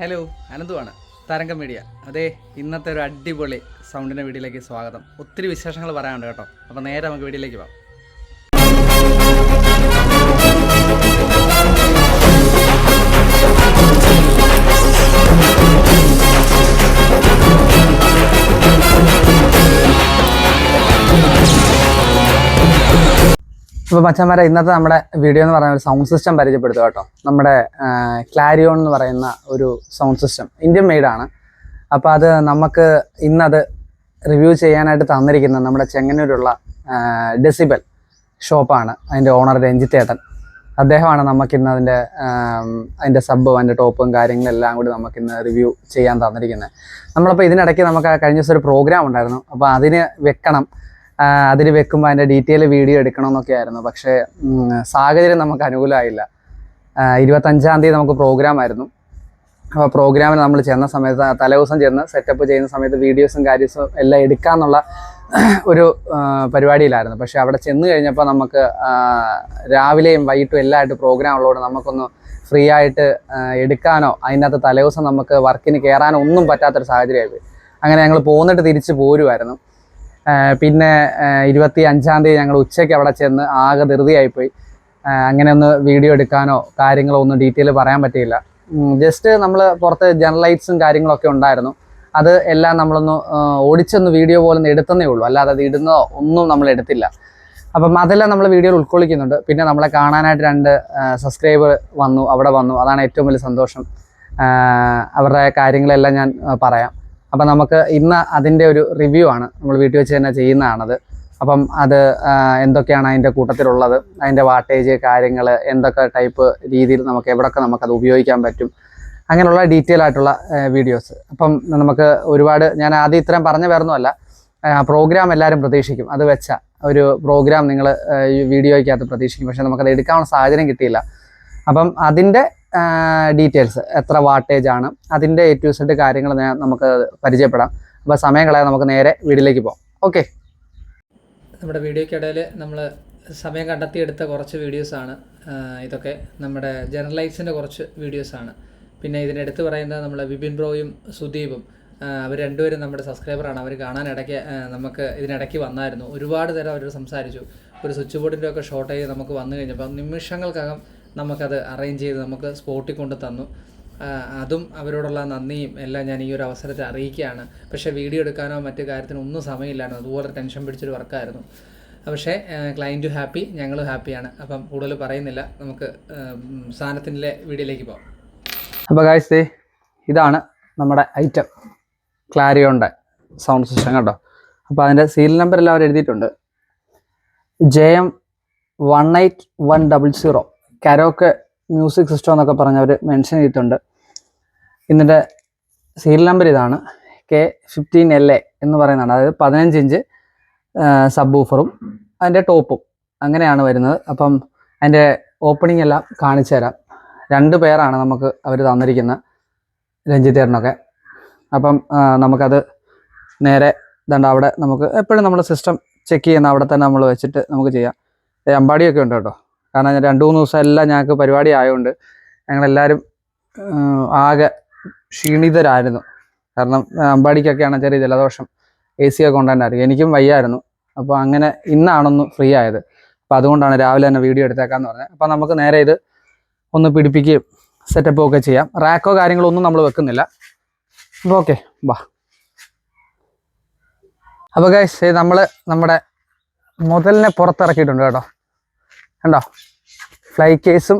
Hello, അനന്തുവാണ്, തരംഗം media. അതെ, ഇന്നത്തെ ഒരു അടിപൊളി സൗണ്ടിൻ്റെ വീഡിയോയിലേക്ക് സ്വാഗതം. ഒത്തിരി വിശേഷങ്ങൾ പറയാനുണ്ട് കേട്ടോ. അപ്പോൾ നേരെ നമുക്ക് വീഡിയോയിലേക്ക് പോകാം. ഇപ്പോൾ മച്ചന്മാരെ, ഇന്നത്തെ നമ്മുടെ വീഡിയോ എന്ന് പറയുന്ന ഒരു സൗണ്ട് സിസ്റ്റം പരിചയപ്പെടുത്തുക കേട്ടോ. നമ്മുടെ ക്ലാരിയോൺ എന്ന് പറയുന്ന ഒരു സൗണ്ട് സിസ്റ്റം ഇന്ത്യൻ മെയ്ഡാണ്. അപ്പോൾ അത് നമുക്ക് ഇന്നത് റിവ്യൂ ചെയ്യാനായിട്ട് തന്നിരിക്കുന്നത് നമ്മുടെ ചെങ്ങന്നൂരുള്ള ഡെസിബൽ ഷോപ്പാണ്. അതിൻ്റെ ഓണർ രഞ്ജിത്തേട്ടൻ, അദ്ദേഹമാണ് നമുക്കിന്ന് അതിൻ്റെ സബ്ബും അതിൻ്റെ ടോപ്പും കാര്യങ്ങളെല്ലാം കൂടി നമുക്കിന്ന് റിവ്യൂ ചെയ്യാൻ തന്നിരിക്കുന്നത്. നമ്മളിപ്പോൾ ഇതിനിടയ്ക്ക് നമുക്ക് കഴിഞ്ഞ ദിവസം ഒരു പ്രോഗ്രാം ഉണ്ടായിരുന്നു. അപ്പോൾ അതിന് വെക്കുമ്പോൾ അതിൻ്റെ ഡീറ്റെയിൽ വീഡിയോ എടുക്കണമെന്നൊക്കെ ആയിരുന്നു. പക്ഷേ സാഹചര്യം നമുക്ക് അനുകൂലമായില്ല. 25-ാം തീയതി നമുക്ക് പ്രോഗ്രാം ആയിരുന്നു. അപ്പോൾ പ്രോഗ്രാമിന് നമ്മൾ ചെന്ന സമയത്ത് തലേദിവസം ചെന്ന് സെറ്റപ്പ് ചെയ്യുന്ന സമയത്ത് വീഡിയോസും കാര്യസും എല്ലാം എടുക്കാമെന്നുള്ള ഒരു പരിപാടിയിലായിരുന്നു. പക്ഷേ അവിടെ ചെന്ന് കഴിഞ്ഞപ്പോൾ നമുക്ക് രാവിലെയും വൈകിട്ടും എല്ലാമായിട്ട് പ്രോഗ്രാം ഉള്ളതുകൊണ്ട് നമുക്കൊന്ന് ഫ്രീ ആയിട്ട് എടുക്കാനോ അതിനകത്ത് തലേദിവസം നമുക്ക് വർക്കിന് കയറാനോ ഒന്നും പറ്റാത്തൊരു സാഹചര്യമായിപ്പോയി. അങ്ങനെ ഞങ്ങൾ പോന്നിട്ട് തിരിച്ച് പോരുമായിരുന്നു. പിന്നെ 25-ാം തീയതി ഞങ്ങൾ ഉച്ചയ്ക്ക് അവിടെ ചെന്ന് ആകെ ധൃതിയായിപ്പോയി. അങ്ങനെ ഒന്ന് വീഡിയോ എടുക്കാനോ കാര്യങ്ങളോ ഒന്നും ഡീറ്റെയിൽ പറയാൻ പറ്റിയില്ല. ജസ്റ്റ് നമ്മൾ പുറത്ത് ജനറലൈറ്റ്സും കാര്യങ്ങളൊക്കെ ഉണ്ടായിരുന്നു. അത് എല്ലാം നമ്മളൊന്ന് ഓടിച്ചൊന്ന് വീഡിയോ പോലൊന്ന് എടുത്തതേ ഉള്ളൂ. അല്ലാതെ അത് ഇടുന്നോ ഒന്നും നമ്മൾ എടുത്തില്ല. അപ്പം അതെല്ലാം നമ്മൾ വീഡിയോയിൽ ഉൾക്കൊള്ളിക്കുന്നുണ്ട്. പിന്നെ നമ്മളെ കാണാനായിട്ട് 2 സബ്സ്ക്രൈബർ അവിടെ വന്നു. അതാണ് ഏറ്റവും വലിയ സന്തോഷം. അവരുടെ കാര്യങ്ങളെല്ലാം ഞാൻ പറയാം. അപ്പം നമുക്ക് ഇന്ന് അതിൻ്റെ ഒരു റിവ്യൂ ആണ്, നമ്മൾ വീട്ടിൽ വെച്ച് തന്നെ ചെയ്യുന്നതാണത്. അപ്പം അത് എന്തൊക്കെയാണ് അതിൻ്റെ കൂട്ടത്തിലുള്ളത്, അതിൻ്റെ വാട്ടേജ് കാര്യങ്ങൾ, എന്തൊക്കെ ടൈപ്പ് രീതിയിൽ എവിടെയൊക്കെ നമുക്കത് ഉപയോഗിക്കാൻ പറ്റും, അങ്ങനെയുള്ള ഡീറ്റെയിൽ ആയിട്ടുള്ള വീഡിയോസ്. അപ്പം നമുക്ക് ഒരുപാട്, ഞാൻ ആദ്യം ഇത്രയും പറഞ്ഞ വേറൊന്നുമല്ല, പ്രോഗ്രാം എല്ലാവരും പ്രതീക്ഷിക്കും. അത് വെച്ച ഒരു പ്രോഗ്രാം നിങ്ങൾ വീഡിയോയ്ക്കകത്ത് പ്രതീക്ഷിക്കും. പക്ഷേ നമുക്കത് എടുക്കാനുള്ള സാഹചര്യം കിട്ടിയില്ല. അപ്പം അതിൻ്റെ ഡീറ്റെയിൽസ്, എത്ര വാട്ടേജ് ആണ്, അതിൻ്റെ A to Z കാര്യങ്ങൾ നമുക്ക് പരിചയപ്പെടാം. അപ്പോൾ സമയം കളയാതെ നമുക്ക് നേരെ വീഡിയോയിലേക്ക് പോകാം. ഓക്കെ, നമ്മുടെ വീഡിയോയ്ക്കിടയിൽ നമ്മൾ സമയം കണ്ടെത്തിയെടുത്ത കുറച്ച് വീഡിയോസാണ് ഇതൊക്കെ. നമ്മുടെ ജനറലൈറ്റ്സിൻ്റെ കുറച്ച് വീഡിയോസാണ്. പിന്നെ ഇതിനെടുത്ത് പറയുന്നത് നമ്മൾ വിപിൻ ബ്രോയും സുദീപും, അവർ രണ്ടുപേരും നമ്മുടെ സബ്സ്ക്രൈബറാണ്. അവർ കാണാനിടയ്ക്ക് നമുക്ക് ഇതിനിടയ്ക്ക് വന്നായിരുന്നു. ഒരുപാട് നേരം അവർ സംസാരിച്ചു. ഒരു സ്വിച്ച് ബോർഡിൻ്റെ ഒക്കെ ഷോർട്ടേജ് നമുക്ക് വന്നു കഴിഞ്ഞപ്പോൾ നിമിഷങ്ങൾക്കകം നമുക്കത് അറേഞ്ച് ചെയ്ത് നമുക്ക് സ്പോട്ടിൽ കൊണ്ട് തന്നു. അതും അവരോടുള്ള നന്ദിയും എല്ലാം ഞാൻ ഈ ഒരു അവസരത്തെ അറിയിക്കുകയാണ്. പക്ഷേ വീഡിയോ എടുക്കാനോ മറ്റു കാര്യത്തിനോ ഒന്നും സമയമില്ലായിരുന്നു. അതുപോലെ ടെൻഷൻ പിടിച്ചൊരു വർക്കായിരുന്നു. പക്ഷേ ക്ലയൻറ്റ് ഹാപ്പി, ഞങ്ങളും ഹാപ്പിയാണ്. അപ്പം കൂടുതൽ പറയുന്നില്ല, നമുക്ക് സാധനത്തിൻ്റെ വീഡിയോയിലേക്ക് പോകാം. അപ്പോൾ ഗായ്സ്, ഇതാണ് നമ്മുടെ ഐറ്റം, ക്ലാരിയോണിൻ്റെ സൗണ്ട് സിസ്റ്റം കേട്ടോ. അപ്പോൾ അതിൻ്റെ സീരിയൽ നമ്പർ എല്ലാം അവർ എഴുതിയിട്ടുണ്ട്. JM 18100 കരോക്കെ മ്യൂസിക് സിസ്റ്റം എന്നൊക്കെ പറഞ്ഞ് അവർ മെൻഷൻ ചെയ്തിട്ടുണ്ട്. ഇതിൻ്റെ സീരിയൽ നമ്പർ ഇതാണ്, K15LA എന്ന് പറയുന്നതാണ്. അതായത് 15 ഇഞ്ച് സബ് വൂഫറും അതിൻ്റെ ടോപ്പും അങ്ങനെയാണ് വരുന്നത്. അപ്പം അതിൻ്റെ ഓപ്പണിംഗ് എല്ലാം കാണിച്ചു തരാം. 2 പേരാണ് നമുക്ക് അവർ തന്നിരിക്കുന്ന രഞ്ജിത്തേട്ടനൊക്കെ. അപ്പം നമുക്കത് നേരെ ഇതുണ്ട്, അവിടെ നമുക്ക് എപ്പോഴും നമ്മൾ സിസ്റ്റം ചെക്ക് ചെയ്യുന്ന അവിടെ തന്നെ നമ്മൾ വെച്ചിട്ട് നമുക്ക് ചെയ്യാം. അമ്പാടിയൊക്കെ ഉണ്ട് കേട്ടോ. കാരണം 2-3 ദിവസം എല്ലാം ഞങ്ങൾക്ക് പരിപാടി ആയതുകൊണ്ട് ഞങ്ങളെല്ലാവരും ആകെ ക്ഷീണിതരായിരുന്നു. കാരണം അമ്പാടിക്കൊക്കെയാണ് ചെറിയ ജലദോഷം, AC ഒക്കെ കൊണ്ടുതന്നെയായിരിക്കും. എനിക്കും വയ്യായിരുന്നു. അപ്പോൾ അങ്ങനെ ഇന്നാണൊന്ന് ഫ്രീ ആയത്. അപ്പോൾ അതുകൊണ്ടാണ് രാവിലെ തന്നെ വീഡിയോ എടുത്തേക്കാന്ന് പറഞ്ഞത്. അപ്പോൾ നമുക്ക് നേരെ ഇത് ഒന്ന് പിടിപ്പിക്കുകയും സെറ്റപ്പും ഒക്കെ ചെയ്യാം. റാക്കോ കാര്യങ്ങളോ ഒന്നും നമ്മൾ വെക്കുന്നില്ല. അപ്പോൾ ഓക്കെ, വാ. അപ്പോൾ ഗൈസ്, നമ്മൾ നമ്മുടെ മുതലിനെ പുറത്തിറക്കിയിട്ടുണ്ട് കേട്ടോ. കണ്ടോ, ഫ്ലൈ കേസും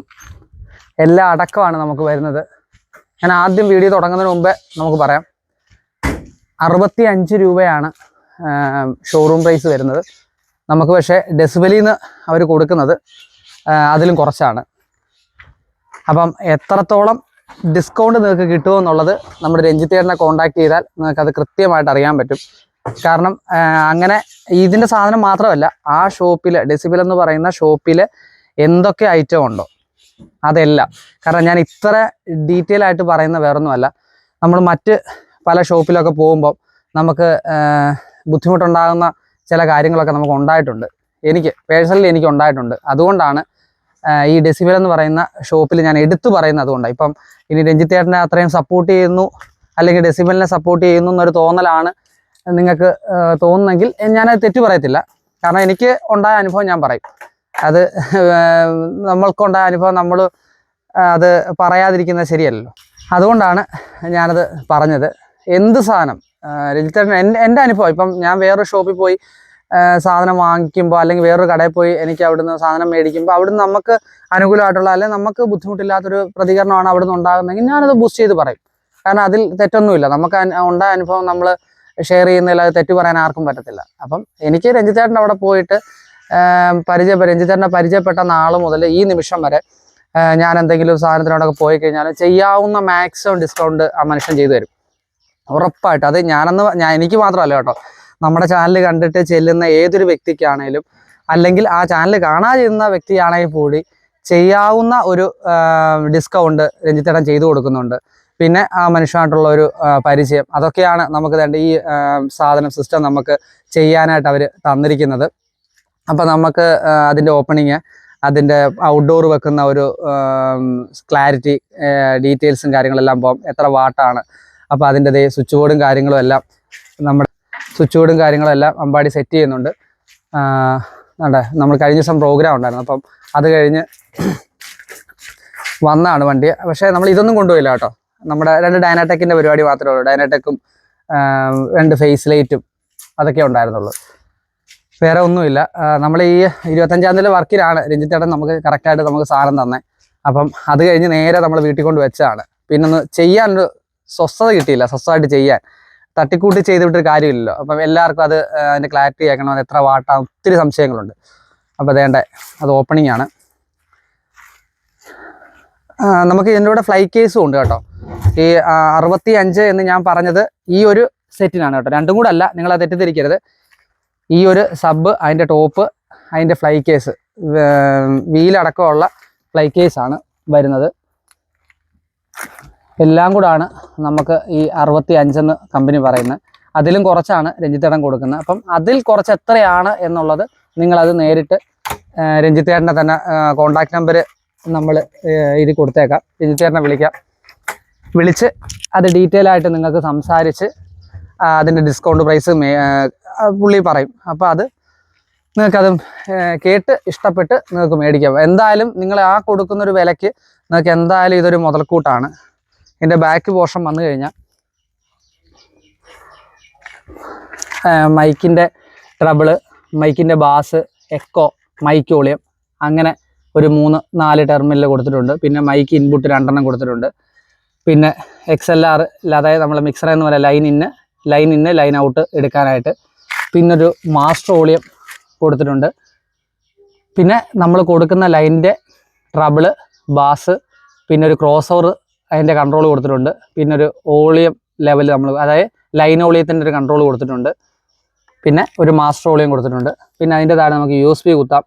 എല്ലാം അടക്കമാണ് നമുക്ക് വരുന്നത്. ഞാൻ ആദ്യം വീഡിയോ തുടങ്ങുന്നതിന് മുമ്പേ നമുക്ക് പറയാം, 65 രൂപയാണ് ഷോറൂം പ്രൈസ് വരുന്നത്. നമുക്ക് പക്ഷേ ഡെസിബലിൽ നിന്ന് അവർ കൊടുക്കുന്നത് അതിലും കുറച്ചാണ്. അപ്പം എത്രത്തോളം ഡിസ്കൗണ്ട് നിങ്ങൾക്ക് കിട്ടുമെന്നുള്ളത് നമ്മുടെ രഞ്ജിത്തേട്ടനെ കോൺടാക്ട് ചെയ്താൽ നിങ്ങൾക്കത് കൃത്യമായിട്ട് അറിയാൻ പറ്റും. കാരണം അങ്ങനെ ഇതിൻ്റെ സാധനം മാത്രമല്ല, ആ ഷോപ്പിൽ, ഡെസിബൽ എന്ന് പറയുന്ന ഷോപ്പിൽ എന്തൊക്കെ ഐറ്റം ഉണ്ടോ അതെല്ലാം. കാരണം ഞാൻ ഇത്ര ഡീറ്റെയിൽ ആയിട്ട് പറയുന്ന വേറൊന്നുമല്ല. നമ്മൾ മറ്റ് പല ഷോപ്പിലൊക്കെ പോകുമ്പോൾ നമുക്ക് ബുദ്ധിമുട്ടുണ്ടാകുന്ന ചില കാര്യങ്ങളൊക്കെ നമുക്ക് ഉണ്ടായിട്ടുണ്ട്. എനിക്ക് പേഴ്സണലി ഉണ്ടായിട്ടുണ്ട്. അതുകൊണ്ടാണ് ഈ ഡെസിബൽ എന്ന് പറയുന്ന ഷോപ്പിൽ ഞാൻ എടുത്തു പറയുന്നത് അതുകൊണ്ടാണ്. ഇപ്പം ഇനി രഞ്ജിത്തേട്ടനെ അത്രയും സപ്പോർട്ട് ചെയ്യുന്നു അല്ലെങ്കിൽ ഡെസിബലിനെ സപ്പോർട്ട് ചെയ്യുന്നു എന്നൊരു തോന്നലാണ് നിങ്ങൾക്ക് തോന്നുന്നെങ്കിൽ ഞാനത് തെറ്റു പറയത്തില്ല. കാരണം എനിക്ക് ഉണ്ടായ അനുഭവം ഞാൻ പറയും. അത് നമ്മൾക്കുണ്ടായ അനുഭവം നമ്മൾ അത് പറയാതിരിക്കുന്നത് ശരിയല്ലല്ലോ. അതുകൊണ്ടാണ് ഞാനത് പറഞ്ഞത്. എന്ത് സാധനം രഞ്ജിത്തേട്ടൻ എൻ്റെ അനുഭവം, ഇപ്പം ഞാൻ വേറൊരു ഷോപ്പിൽ പോയി സാധനം വാങ്ങിക്കുമ്പോൾ അല്ലെങ്കിൽ വേറൊരു കടയിൽ പോയി എനിക്ക് അവിടുന്ന് സാധനം മേടിക്കുമ്പോൾ അവിടുന്ന് നമുക്ക് അനുകൂലമായിട്ടുള്ള അല്ലെങ്കിൽ നമുക്ക് ബുദ്ധിമുട്ടില്ലാത്തൊരു പ്രതികരണമാണ് അവിടുന്ന് ഉണ്ടാകുന്നതെങ്കിൽ ഞാനത് ബൂസ്റ്റ് ചെയ്ത് പറയും. കാരണം അതിൽ തെറ്റൊന്നുമില്ല. നമുക്ക് ഉണ്ടായ അനുഭവം നമ്മൾ ഷെയർ ചെയ്യുന്നതിൽ അത് തെറ്റ് പറയാൻ ആർക്കും പറ്റത്തില്ല. അപ്പം എനിക്ക് രഞ്ജിത്തേട്ടൻ അവിടെ പോയിട്ട് രഞ്ജിത്തേട്ടനെ പരിചയപ്പെട്ട നാൾ മുതൽ ഈ നിമിഷം വരെ ഞാൻ എന്തെങ്കിലും സാധനത്തിനോടൊക്കെ പോയി കഴിഞ്ഞാൽ ചെയ്യാവുന്ന മാക്സിമം ഡിസ്കൗണ്ട് ആ മനുഷ്യൻ ചെയ്തു തരും, ഉറപ്പായിട്ട്. അത് എനിക്ക് മാത്രമല്ല കേട്ടോ, നമ്മുടെ ചാനൽ കണ്ടിട്ട് ചെല്ലുന്ന ഏതൊരു വ്യക്തിക്കാണേലും അല്ലെങ്കിൽ ആ ചാനൽ കാണാൻ ചെയ്യുന്ന വ്യക്തിയാണെങ്കിൽ കൂടി ചെയ്യാവുന്ന ഒരു ഡിസ്കൗണ്ട് രഞ്ജിത്തേട്ടൻ ചെയ്തു കൊടുക്കുന്നുണ്ട്. പിന്നെ ആ മനുഷ്യനായിട്ടുള്ള ഒരു പരിചയം, അതൊക്കെയാണ് നമുക്ക് വേണ്ട ഈ സാധനം സിസ്റ്റം നമുക്ക് ചെയ്യാനായിട്ട് അവർ തന്നിരിക്കുന്നത്. അപ്പം നമുക്ക് അതിൻ്റെ ഓപ്പണിങ്, അതിൻ്റെ ഔട്ട്ഡോർ വെക്കുന്ന ഒരു ക്ലാരിറ്റി, ഡീറ്റെയിൽസും കാര്യങ്ങളെല്ലാം പോകും, എത്ര വാട്ടാണ്. അപ്പോൾ അതിൻ്റെ സ്വിച്ച് ബോർഡും കാര്യങ്ങളും എല്ലാം അമ്പാടി സെറ്റ് ചെയ്യുന്നുണ്ട്. നമ്മൾ കഴിഞ്ഞ ദിവസം പ്രോഗ്രാം ഉണ്ടായിരുന്നു, അപ്പം അത് കഴിഞ്ഞ് വന്നാണ് വണ്ടി. പക്ഷേ നമ്മൾ ഇതൊന്നും കൊണ്ടുപോയില്ല കേട്ടോ. നമ്മുടെ 2 ഡൈനാടെക്കിൻ്റെ പരിപാടി മാത്രമേ ഉള്ളൂ. ഡൈനാടെക്കും 2 ഫേസ് ലൈറ്റും അതൊക്കെ ഉണ്ടായിരുന്നുള്ളൂ, വേറെ ഒന്നുമില്ല. നമ്മൾ ഈ 25-ാം തീയതി വർക്കിലാണ് രഞ്ജിത്തേട്ടൻ നമുക്ക് കറക്റ്റായിട്ട് നമുക്ക് സാധനം തന്നെ. അപ്പം അത് കഴിഞ്ഞ് നേരെ നമ്മൾ വീട്ടിൽ കൊണ്ട് വെച്ചതാണ്. പിന്നെ ഒന്ന് ചെയ്യാനൊരു സ്വസ്ഥത കിട്ടിയില്ല, സ്വസ്ഥമായിട്ട് ചെയ്യാൻ. തട്ടിക്കൂട്ടി ചെയ്ത് വിട്ടൊരു കാര്യമില്ലല്ലോ. അപ്പം എല്ലാവർക്കും അത് അതിൻ്റെ ക്ലാരിറ്റി ആക്കണം, അത് എത്ര വാട്ടാണ്, ഒത്തിരി സംശയങ്ങളുണ്ട്. അപ്പോൾ അത് ഓപ്പണിംഗ് ആണ്. നമുക്ക് ഇതിൻ്റെ കൂടെ ഫ്ലൈ കേസും ഉണ്ട് കേട്ടോ. ഈ 65 എന്ന് ഞാൻ പറഞ്ഞത് ഈ ഒരു സെറ്റിനാണ് കേട്ടോ, രണ്ടും കൂടെ അല്ല, നിങ്ങൾ അത് തെറ്റിദ്ധരിക്കരുത്. ഈ ഒരു സബ്, അതിൻ്റെ ടോപ്പ്, അതിൻ്റെ ഫ്ലൈ കേസ്, വീലടക്കമുള്ള ഫ്ലൈ കേസാണ് വരുന്നത്. എല്ലാം കൂടാണ് നമുക്ക് ഈ 65 എന്ന് കമ്പനി പറയുന്നത്. അതിലും കുറച്ചാണ് രഞ്ജിത്തേട്ടൻ കൊടുക്കുന്നത്. അപ്പം അതിൽ കുറച്ച് എത്രയാണ് എന്നുള്ളത് നിങ്ങളത് നേരിട്ട് രഞ്ജിത്തേട്ടൻ്റെ തന്നെ കോൺടാക്ട് നമ്പർ നമ്മൾ ഇതിൽ കൊടുത്തേക്കാം. രഞ്ജിത്തേട്ടനെ വിളിച്ച് അത് ഡീറ്റെയിൽ ആയിട്ട് നിങ്ങൾക്ക് സംസാരിച്ച് അതിൻ്റെ ഡിസ്കൗണ്ട് പ്രൈസ് പുള്ളി പറയും. അപ്പോൾ അത് നിങ്ങൾക്കത് കേട്ട് ഇഷ്ടപ്പെട്ട് നിങ്ങൾക്ക് മേടിക്കാം. എന്തായാലും നിങ്ങൾ ആ കൊടുക്കുന്നൊരു വിലയ്ക്ക് നിങ്ങൾക്ക് എന്തായാലും ഇതൊരു മുതൽക്കൂട്ടാണ്. ഇതിൻ്റെ ബാക്ക് പോർഷൻ വന്നു കഴിഞ്ഞാൽ മൈക്കിൻ്റെ ട്രബിള്, മൈക്കിൻ്റെ ബാസ്, എക്കോ, മൈക്ക് വോളിയം, അങ്ങനെ ഒരു 3-4 ടെർമിനൽ കൊടുത്തിട്ടുണ്ട്. പിന്നെ മൈക്ക് ഇൻപുട്ട് 2 കൊടുത്തിട്ടുണ്ട്. പിന്നെ XLR, അതായത് നമ്മൾ മിക്സർ എന്ന് പറയുക ലൈൻ ഇന്ന് ലൈൻ ഔട്ട് എടുക്കാനായിട്ട്. പിന്നൊരു മാസ്റ്റർ വോളിയം കൊടുത്തിട്ടുണ്ട്. പിന്നെ നമ്മൾ കൊടുക്കുന്ന ലൈനിൻ്റെ ട്രബിള്, ബാസ്, പിന്നെ ഒരു ക്രോസ് ഓവർ അതിൻ്റെ കൺട്രോൾ കൊടുത്തിട്ടുണ്ട്. പിന്നെ ഒരു വോളിയം ലെവൽ അതായത് ലൈൻ വോളിയത്തിൻ്റെ ഒരു കൺട്രോൾ കൊടുത്തിട്ടുണ്ട്. പിന്നെ ഒരു മാസ്റ്റർ വോളിയം കൊടുത്തിട്ടുണ്ട്. പിന്നെ അതിൻ്റെ താഴെ നമുക്ക് USB കുത്താം,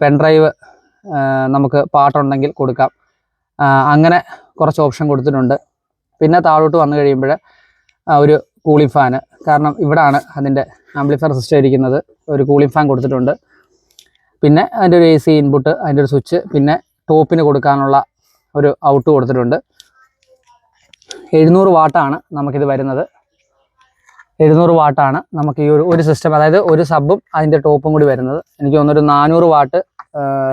പെൻഡ്രൈവ് നമുക്ക് പാട്ടുണ്ടെങ്കിൽ കൊടുക്കാം, അങ്ങനെ കുറച്ച് ഓപ്ഷൻ കൊടുത്തിട്ടുണ്ട്. പിന്നെ താഴോട്ട് വന്നു കഴിയുമ്പോൾ ഒരു കൂളിംഗ് ഫാന്, കാരണം ഇവിടാണ് അതിൻ്റെ ആംപ്ലിഫയർ സിസ്റ്റം ഇരിക്കുന്നത്, ഒരു കൂളിംഗ് ഫാൻ കൊടുത്തിട്ടുണ്ട്. പിന്നെ അതിൻ്റെ ഒരു AC ഇൻപുട്ട്, അതിൻ്റെ ഒരു സ്വിച്ച്, പിന്നെ ടോപ്പിന് കൊടുക്കാനുള്ള ഒരു ഔട്ട് കൊടുത്തിട്ടുണ്ട്. 700 വാട്ടാണ് നമുക്കിത് വരുന്നത്. 700 വാട്ടാണ് നമുക്ക് ഈ ഒരു സിസ്റ്റം, അതായത് ഒരു സബും അതിൻ്റെ ടോപ്പും കൂടി വരുന്നത്. എനിക്ക് തോന്നുന്നൊരു 400 വാട്ട്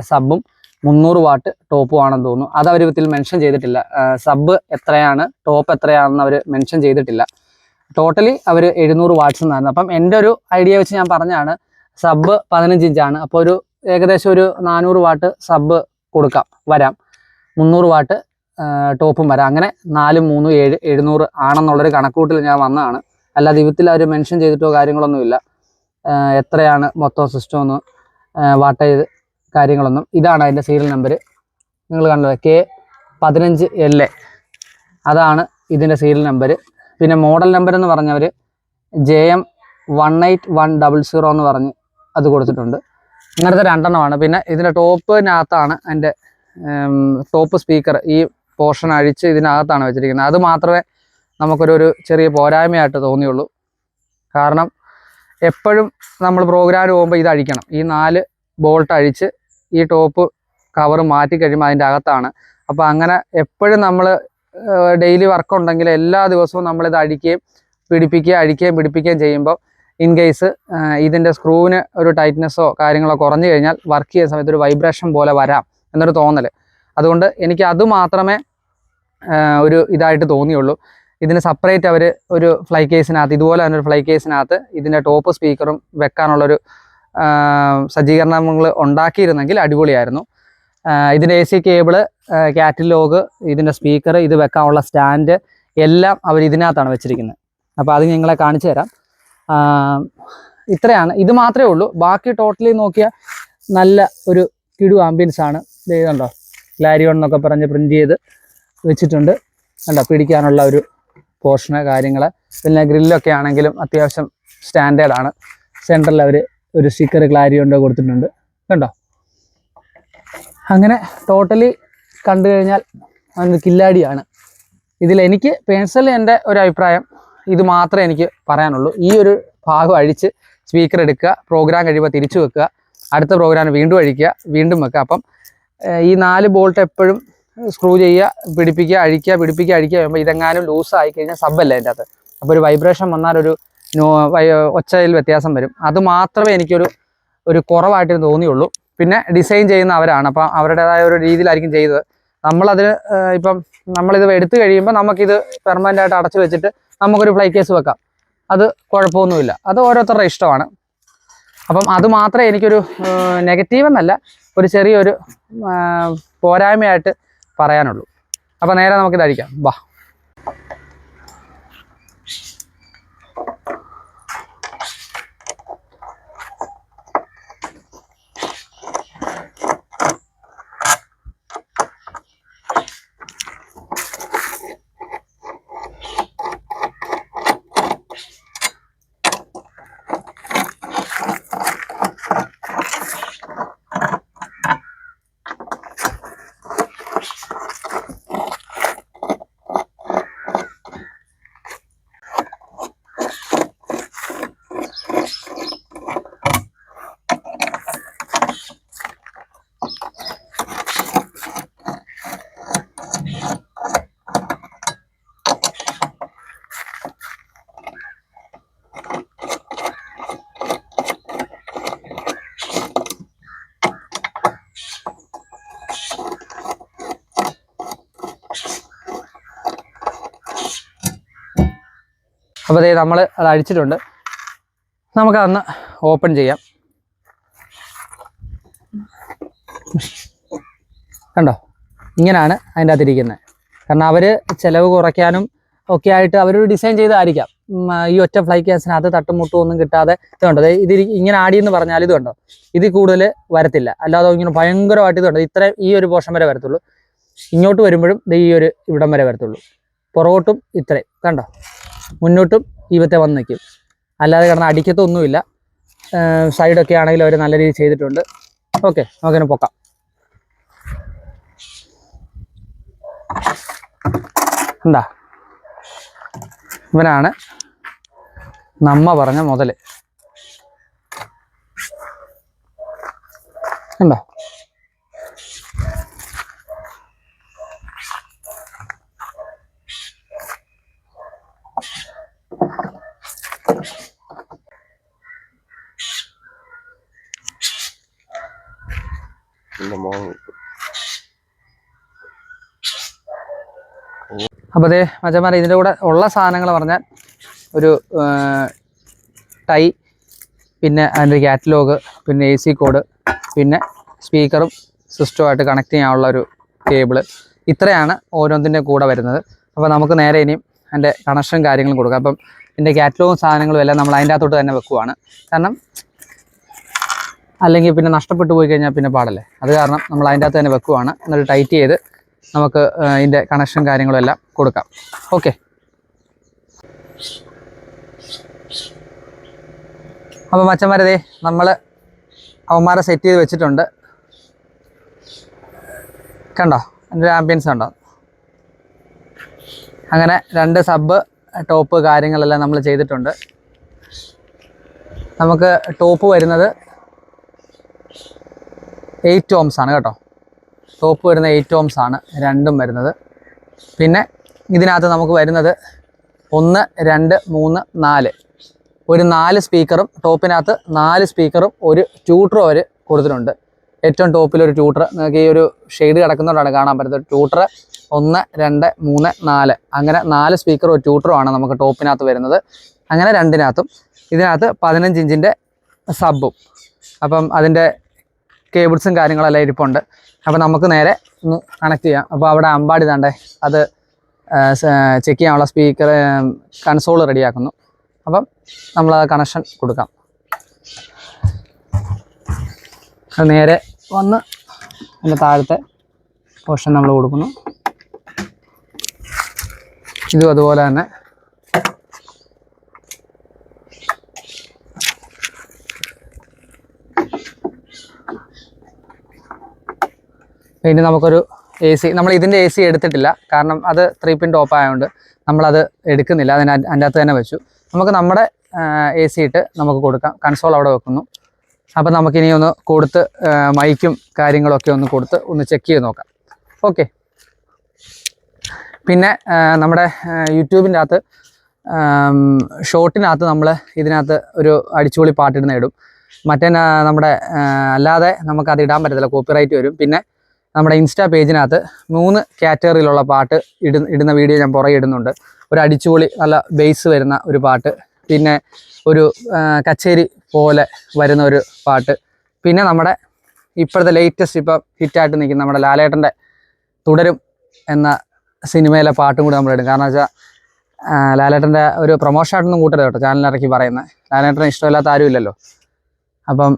സബും 300 വാട്ട് ടോപ്പും ആണെന്ന് തോന്നുന്നു. അത് അവർ ഇതിൽ മെൻഷൻ ചെയ്തിട്ടില്ല. സബ് എത്രയാണ്, ടോപ്പ് എത്രയാണെന്ന് അവർ മെൻഷൻ ചെയ്തിട്ടില്ല. ടോട്ടലി അവർ 700 വാട്ട്സ് എന്നായിരുന്നു. അപ്പം എൻ്റെ ഒരു ഐഡിയ വെച്ച് ഞാൻ പറഞ്ഞാണ്. സബ് 15 ഇഞ്ചാണ്, അപ്പോൾ ഒരു ഏകദേശം ഒരു 400 വാട്ട് സബ് വരാം, 300 വാട്ട് ടോപ്പും വരാം. അങ്ങനെ 4, 3, 7, 700 ആണെന്നുള്ളൊരു കണക്കൂട്ടിൽ ഞാൻ വന്നതാണ്. അല്ലാതെ ഇതിൽ അവർ മെൻഷൻ ചെയ്തിട്ടോ കാര്യങ്ങളൊന്നുമില്ല എത്രയാണ് മൊത്തം സിസ്റ്റം ഒന്ന് വാട്ടേജ് കാര്യങ്ങളൊന്നും. ഇതാണ് അതിൻ്റെ സീരിയൽ നമ്പർ, നിങ്ങൾ കണ്ടത് K15LA, അതാണ് ഇതിൻ്റെ സീരിയൽ നമ്പർ. പിന്നെ മോഡൽ നമ്പർ എന്ന് പറഞ്ഞവർ JM18100 എന്ന് പറഞ്ഞ് അത് കൊടുത്തിട്ടുണ്ട്. ഇങ്ങനത്തെ 2 എണ്ണമാണ്. പിന്നെ ഇതിൻ്റെ ടോപ്പിനകത്താണ് അതിൻ്റെ ടോപ്പ് സ്പീക്കർ, ഈ പോർഷൻ അഴിച്ച് ഇതിനകത്താണ് വെച്ചിരിക്കുന്നത്. അത് മാത്രമേ നമുക്കൊരു ചെറിയ പോരായ്മയായിട്ട് തോന്നിയുള്ളൂ. കാരണം എപ്പോഴും നമ്മൾ പ്രോഗ്രാമിന് പോകുമ്പോൾ ഇത് അഴിക്കണം, ഈ 4 ബോൾട്ട് അഴിച്ച് ഈ ടോപ്പ് കവർ മാറ്റി കഴിയുമ്പോൾ അതിൻ്റെ അകത്താണ്. അപ്പോൾ അങ്ങനെ എപ്പോഴും നമ്മൾ ഡെയിലി വർക്ക് ഉണ്ടെങ്കിൽ എല്ലാ ദിവസവും നമ്മളിത് അഴിക്കുകയും പിടിപ്പിക്കുകയും ചെയ്യുമ്പോൾ ഇൻ കേസ് ഇതിൻ്റെ സ്ക്രൂവിന് ഒരു ടൈറ്റ്നെസ്സോ കാര്യങ്ങളോ കുറഞ്ഞു കഴിഞ്ഞാൽ വർക്ക് ചെയ്യുന്ന സമയത്ത് ഒരു വൈബ്രേഷൻ പോലെ വരാം എന്നൊരു തോന്നൽ. അതുകൊണ്ട് എനിക്ക് അത് മാത്രമേ ഒരു ഇതായിട്ട് തോന്നിയുള്ളൂ. ഇതിന് സെപ്പറേറ്റ് അവർ ഒരു ഫ്ലൈ കേസിനകത്ത്, ഇതുപോലെ തന്നെ ഒരു ഫ്ലൈ കേസിനകത്ത് ഇതിൻ്റെ ടോപ്പ് സ്പീക്കറും വെക്കാനുള്ളൊരു സജ്ജീകരണങ്ങൾ ഉണ്ടാക്കിയിരുന്നെങ്കിൽ അടിപൊളിയായിരുന്നു. ഇതിൻ്റെ AC കേബിള്, കാറ്റലോഗ്, ഇതിൻ്റെ സ്പീക്കർ, ഇത് വെക്കാനുള്ള സ്റ്റാൻഡ് എല്ലാം അവർ ഇതിനകത്താണ് വെച്ചിരിക്കുന്നത്. അപ്പോൾ അത് നിങ്ങളെ കാണിച്ചു തരാം. ഇത്രയാണ്, ഇത് മാത്രമേ ഉള്ളൂ. ബാക്കി ടോട്ടലി നോക്കിയാൽ നല്ല ഒരു കിടു ആംബിയൻസ് ആണ്. ഇതുണ്ടോ, ക്ലാരിയോൺ എന്നൊക്കെ പറഞ്ഞ് പ്രിൻ്റ് ചെയ്ത് വെച്ചിട്ടുണ്ട്. കണ്ടോ, പിടിക്കാനുള്ള ഒരു പോർഷന് കാര്യങ്ങൾ. പിന്നെ ഗ്രില്ലൊക്കെ ആണെങ്കിലും അത്യാവശ്യം സ്റ്റാൻഡേർഡാണ്. സെൻറ്ററിൽ അവർ ഒരു സ്റ്റിക്കർ ക്ലാരിയോണിൻ്റെ കൊടുത്തിട്ടുണ്ട്. കണ്ടോ, അങ്ങനെ ടോട്ടലി കണ്ടു കഴിഞ്ഞാൽ അത് കില്ലാടിയാണ്. ഇതിലെനിക്ക് പേഴ്സണലി എൻ്റെ ഒരു അഭിപ്രായം ഇത് മാത്രമേ എനിക്ക് പറയാനുള്ളൂ. ഈ ഒരു ഭാഗം അഴിച്ച് സ്പീക്കർ എടുക്കുക, പ്രോഗ്രാം കഴിയുമ്പോൾ തിരിച്ചു വെക്കുക, അടുത്ത പ്രോഗ്രാം വീണ്ടും അഴിക്കുക, വീണ്ടും വെക്കുക. അപ്പം ഈ 4 ബോൾട്ട് എപ്പോഴും സ്ക്രൂ ചെയ്യുക, പിടിപ്പിക്കുക, അഴിക്കുക കഴിയുമ്പോൾ ഇതെങ്ങാനും ലൂസായി കഴിഞ്ഞാൽ സബ്ബല്ല അതിൻ്റെ അകത്ത്. അപ്പോൾ ഒരു വൈബ്രേഷൻ വന്നാൽ ഒരു ഒച്ചയിൽ വ്യത്യാസം വരും. അത് മാത്രമേ എനിക്കൊരു കുറവായിട്ട് തോന്നിയുള്ളൂ. പിന്നെ ഡിസൈൻ ചെയ്യുന്ന അവരാണ്, അപ്പം അവരുടേതായ ഒരു രീതിയിലായിരിക്കും ചെയ്തത്. നമ്മളതിന് ഇപ്പം നമ്മളിത് എടുത്തു കഴിയുമ്പോൾ നമുക്കിത് പെർമനൻ്റ് ആയിട്ട് അടച്ചു വെച്ചിട്ട് നമുക്കൊരു ഫ്ലൈ കേസ് വെക്കാം. അത് കുഴപ്പമൊന്നുമില്ല. അത് ഓരോരുത്തരുടെ ഇഷ്ടമാണ്. അപ്പം അത് മാത്രമേ എനിക്കൊരു നെഗറ്റീവ് എന്നല്ല, ഒരു ചെറിയൊരു പോരായ്മയായിട്ട് പറയാനുള്ളൂ. അപ്പോൾ നേരെ നമുക്കിത് അഴിക്കാം. വാ. അപ്പോൾ അതേ നമ്മൾ അത് അഴിച്ചിട്ടുണ്ട്. നമുക്കതൊന്ന് ഓപ്പൺ ചെയ്യാം. കണ്ടോ, ഇങ്ങനെയാണ് അതിൻ്റെ അകത്തിരിക്കുന്നത്. കാരണം അവർ ചിലവ് കുറയ്ക്കാനും ഒക്കെ ആയിട്ട് അവരൊരു ഡിസൈൻ ചെയ്തായിരിക്കാം. ഈ ഒറ്റ ഫ്ലൈ കേസിനകത്ത് തട്ടുമുട്ടും ഒന്നും കിട്ടാതെ ഇത് കണ്ടോ, ഇത് ഇങ്ങനെ ആടിയെന്ന് പറഞ്ഞാൽ ഇത് കണ്ടോ, ഇതിൽ കൂടുതൽ വരത്തില്ല. അല്ലാതെ ഇങ്ങനെ ഭയങ്കരമായിട്ട് ഇത് കണ്ടോ, ഇത്രയും ഈ ഒരു പോർഷൻ വരെ വരത്തുള്ളൂ. ഇങ്ങോട്ട് വരുമ്പോഴും ഈ ഒരു ഇവിടം വരെ വരത്തുള്ളൂ. പുറകോട്ടും ഇത്രയും കണ്ടോ, മുന്നോട്ടും ഇവത്തെ വന്ന് നിൽക്കും. അല്ലാതെ കിടന്ന് അടിക്കത്തൊന്നുമില്ല. സൈഡൊക്കെ ആണെങ്കിലും അവർ നല്ല രീതിയിൽ ചെയ്തിട്ടുണ്ട്. ഓക്കെ, നമുക്കിനെ പൊക്കാം. എന്താ, ഇവനാണ് നമ്മ പറഞ്ഞ മുതൽ. കണ്ടോ, അപ്പോൾ അതേ മച്ചന്മാരെ, ഇതിൻ്റെ കൂടെ ഉള്ള സാധനങ്ങൾ പറഞ്ഞാൽ ഒരു ടൈ, പിന്നെ അതിൻ്റെ കാറ്റലോഗ്, പിന്നെ AC കോഡ്, പിന്നെ സ്പീക്കറും സിസ്റ്റവുമായിട്ട് കണക്ട് ചെയ്യാനുള്ള ഒരു കേബിള്. ഇത്രയാണ് ഓരോന്നിൻ്റെ കൂടെ വരുന്നത്. അപ്പോൾ നമുക്ക് നേരെ ഇനിയും അതിൻ്റെ കണക്ഷൻ കാര്യങ്ങളും കൊടുക്കാം. അപ്പം ഇതിൻ്റെ കാറ്റലോഗും സാധനങ്ങളും എല്ലാം നമ്മൾ അതിൻ്റെ അകത്തോട്ട് തന്നെ വെക്കുവാണ്. കാരണം അല്ലെങ്കിൽ പിന്നെ നഷ്ടപ്പെട്ടു പോയി കഴിഞ്ഞാൽ പിന്നെ പാടല്ലേ. അത് കാരണം നമ്മൾ അതിൻ്റെ അകത്ത് തന്നെ വെക്കുവാണ്. എന്നിട്ട് ടൈറ്റ് ചെയ്ത് നമുക്ക് ഇതിൻ്റെ കണക്ഷൻ കാര്യങ്ങളും എല്ലാം കൊടുക്കാം. ഓക്കെ, അപ്പോൾ മച്ചന്മാരതേ നമ്മൾ അവന്മാരെ സെറ്റ് ചെയ്ത് വെച്ചിട്ടുണ്ട്. കണ്ടോ, എൻ്റെ ആംബിയൻസ് കണ്ടോ. അങ്ങനെ 2 സബ് ടോപ്പ് കാര്യങ്ങളെല്ലാം നമ്മൾ ചെയ്തിട്ടുണ്ട്. നമുക്ക് ടോപ്പ് വരുന്നത് 8 ohms ആണ് കേട്ടോ. ടോപ്പ് വരുന്ന 8 ohms ആണ് രണ്ടും വരുന്നത്. പിന്നെ ഇതിനകത്ത് നമുക്ക് വരുന്നത് 1, 2, 3, 4 ഒരു 4 സ്പീക്കറും ടോപ്പിനകത്ത് 4 സ്പീക്കറും ഒരു ട്യൂട്ടറും അവർ കൊടുത്തിട്ടുണ്ട്. ഏറ്റവും ടോപ്പിലൊരു ട്യൂട്ടർ, നിങ്ങൾക്ക് ഈ ഒരു ഷെയ്ഡ് കിടക്കുന്നതുകൊണ്ടാണ് കാണാൻ പറ്റുന്നത്. ട്യൂട്ടർ 1, 2, 3, 4 അങ്ങനെ 4 സ്പീക്കറും ഒരു ട്യൂട്ടറുമാണ് നമുക്ക് ടോപ്പിനകത്ത് വരുന്നത്. അങ്ങനെ രണ്ടിനകത്തും ഇതിനകത്ത് 15 ഇഞ്ചിൻ്റെ സബും. അപ്പം അതിൻ്റെ കേബിൾസും കാര്യങ്ങളെല്ലാം ഇരിപ്പുണ്ട്. അപ്പം നമുക്ക് നേരെ ഒന്ന് കണക്ട് ചെയ്യാം. അപ്പോൾ അവിടെ അമ്പാടി താണ്ടേ അത് ചെക്ക് ചെയ്യാനുള്ള സ്പീക്കർ കൺസോൾ റെഡിയാക്കുന്നു. അപ്പം നമ്മൾ കണക്ഷൻ കൊടുക്കാം. അത് നേരെ വന്ന് അതിൻ്റെ താഴത്തെ പോർഷൻ നമ്മൾ കൊടുക്കുന്നു. ഇതും അതുപോലെ തന്നെ ഇനി നമുക്കൊരു AC, നമ്മൾ ഇതിൻ്റെ AC എടുത്തിട്ടില്ല, കാരണം അത് 3 പിൻ ടോപ്പ് ആയതുകൊണ്ട് നമ്മളത് എടുക്കുന്നില്ല. അതിൻ്റെ അകത്ത് തന്നെ വെച്ചു. നമുക്ക് നമ്മുടെ AC ഇട്ട് നമുക്ക് കൊടുക്കാം. കൺസോൾ അവിടെ വെക്കുന്നു. അപ്പം നമുക്കിനി ഒന്ന് കൊടുത്ത് മൈക്കും കാര്യങ്ങളൊക്കെ ഒന്ന് കൊടുത്ത് ഒന്ന് ചെക്ക് ചെയ്ത് നോക്കാം. ഓക്കെ. പിന്നെ നമ്മുടെ യൂട്യൂബിൻ്റെ അകത്ത് ഷോർട്ടിനകത്ത് നമ്മൾ ഇതിനകത്ത് ഒരു അടിച്ചുപൊളി പാട്ടിടുന്ന ഇടും. മറ്റേ നമ്മുടെ അല്ലാതെ നമുക്കത് ഇടാൻ പറ്റത്തില്ല, കോപ്പിറൈറ്റ് വരും. പിന്നെ നമ്മുടെ ഇൻസ്റ്റാ പേജിനകത്ത് 3 കാറ്റഗറിയിലുള്ള പാട്ട് ഇടുന്ന വീഡിയോ ഞാൻ പുറകെ ഇടുന്നുണ്ട്. ഒരു അടിച്ചുപൊളി നല്ല ബേസ് വരുന്ന ഒരു പാട്ട്, പിന്നെ ഒരു കച്ചേരി പോലെ വരുന്ന ഒരു പാട്ട്, പിന്നെ നമ്മുടെ ഇപ്പോഴത്തെ ലേറ്റസ്റ്റ് ഇപ്പം ഹിറ്റായിട്ട് നിൽക്കുന്ന നമ്മുടെ ലാലേട്ടൻ്റെ തുടരും എന്ന സിനിമയിലെ പാട്ടും കൂടി നമ്മളിടും. കാരണം വെച്ചാൽ ലാലേട്ടൻ്റെ ഒരു പ്രൊമോഷനായിട്ടൊന്നും കൂട്ടരുത് കേട്ടോ, ചാനലിറക്കി പറയുന്നത്. ലാലേട്ടനെ ഇഷ്ടമില്ലാത്ത ആരുമില്ലല്ലോ. അപ്പം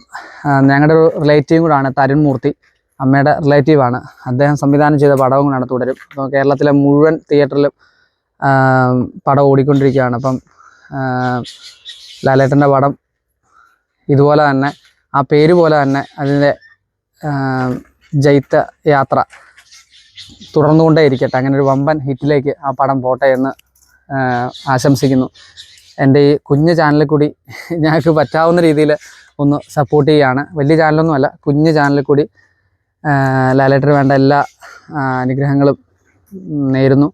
ഞങ്ങളുടെ ഒരു റിലേറ്റീവും കൂടാണ് തരുൺ മൂർത്തി, അമ്മയുടെ റിലേറ്റീവാണ്. അദ്ദേഹം സംവിധാനം ചെയ്ത പടവും കൂടാണ് തുടരും. അപ്പോൾ കേരളത്തിലെ മുഴുവൻ തിയേറ്ററിലും പടം ഓടിക്കൊണ്ടിരിക്കുകയാണ്. അപ്പം ലാലേട്ടൻ്റെ പടം ഇതുപോലെ തന്നെ ആ പേര് പോലെ തന്നെ അതിൻ്റെ ജൈത്ത യാത്ര തുടർന്നുകൊണ്ടേ ഇരിക്കട്ടെ. അങ്ങനെ ഒരു വമ്പൻ ഹിറ്റിലേക്ക് ആ പടം പോട്ടെ എന്ന് ആശംസിക്കുന്നു. എൻ്റെ ഈ കുഞ്ഞു ചാനലിൽ കൂടി ഞങ്ങൾക്ക് പറ്റാവുന്ന രീതിയിൽ ഒന്ന് സപ്പോർട്ട് ചെയ്യുകയാണ്. വലിയ ചാനലൊന്നുമല്ല, കുഞ്ഞു ചാനലിൽ കൂടി ലാലേട്ടന് വേണ്ട എല്ലാ അനുഗ്രഹങ്ങളും നേരുന്നു.